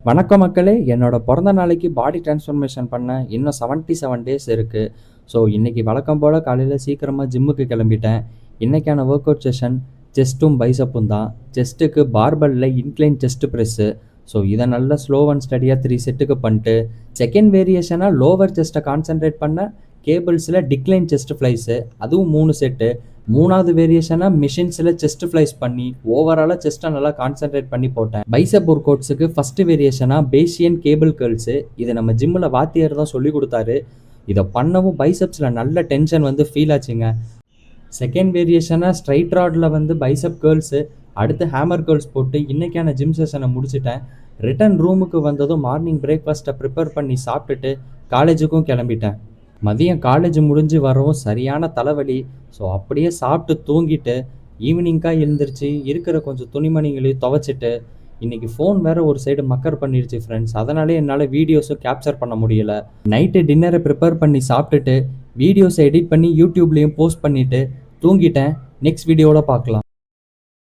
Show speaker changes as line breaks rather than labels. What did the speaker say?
வணக்கம் மக்களே, என்னோட பிறந்த நாளைக்கு பாடி டிரான்ஸ்ஃபர்மேஷன் பண்ண இன்னும் 77 டேஸ் இருக்குது. ஸோ இன்றைக்கி வழக்கம் போல் காலையில் சீக்கிரமாக ஜிம்முக்கு கிளம்பிட்டேன். இன்றைக்கான ஒர்க் அவுட் செஷன் செஸ்ட்டும் பைசப்பும் தான். செஸ்ட்டுக்கு பார்பலில் இன்க்ளைன் செஸ்ட் ப்ரெஸ்ஸு. ஸோ இதை நல்லா ஸ்லோ அண்ட் ஸ்டடியாக 3 செட்டுக்கு பண்ணிட்டு, செகண்ட் வேரியேஷனாக லோவர் செஸ்ட்டை கான்சென்ட்ரேட் பண்ண கேபிள்ஸில் டிக்ளைன் செஸ்ட் ஃப்ளைஸு, அதுவும் 3 செட்டு. மூணாவது வேரியேஷனாக மிஷின்ஸில் செஸ்ட் ஃப்ளைஸ் பண்ணி ஓவராலாக செஸ்ட்டை நல்லா கான்சென்ட்ரேட் பண்ணி போட்டேன். பைசப் ஒர்க் அவுட்ஸுக்கு ஃபஸ்ட்டு வேரியேஷனாக பேசியன் கேபிள் கேர்ள்ஸு. இதை நம்ம ஜிம்மில் வாத்தியார் தான் சொல்லி கொடுத்தாரு. இதை பண்ணவும் பைசப்ஸில் நல்ல டென்ஷன் வந்து ஃபீல் ஆச்சுங்க. செகண்ட் வேரியேஷனாக ஸ்ட்ரைட் ராடில் பைசப் கேர்ள்ஸு, அடுத்து ஹேமர் கேர்ள்ஸ் போட்டு இன்றைக்கான ஜிம் செஷனை முடிச்சுட்டேன். ரிட்டன் ரூமுக்கு வந்ததும் மார்னிங் பிரேக்ஃபாஸ்ட்டை ப்ரிப்பேர் பண்ணி சாப்பிட்டுட்டு காலேஜுக்கும் கிளம்பிட்டேன். மதியம் காலேஜ் முடிஞ்சு வரவும் சரியான தலைவலி. ஸோ அப்படியே சாப்பிட்டு தூங்கிட்டு ஈவினிங்காக எழுந்திரிச்சு இருக்கிற கொஞ்சம் துணிமணிகளையும் துவைச்சிட்டு, இன்றைக்கி ஃபோன் வேறு ஒரு சைடு மக்கர் பண்ணிடுச்சு ஃப்ரெண்ட்ஸ். அதனாலே என்னால் வீடியோஸும் கேப்சர் பண்ண முடியலை. நைட்டு டின்னரை ப்ரிப்பேர் பண்ணி சாப்பிட்டுட்டு வீடியோஸை எடிட் பண்ணி யூடியூப்லேயும் போஸ்ட் பண்ணிவிட்டு தூங்கிட்டேன். நெக்ஸ்ட் வீடியோவில் பார்க்கலாம்.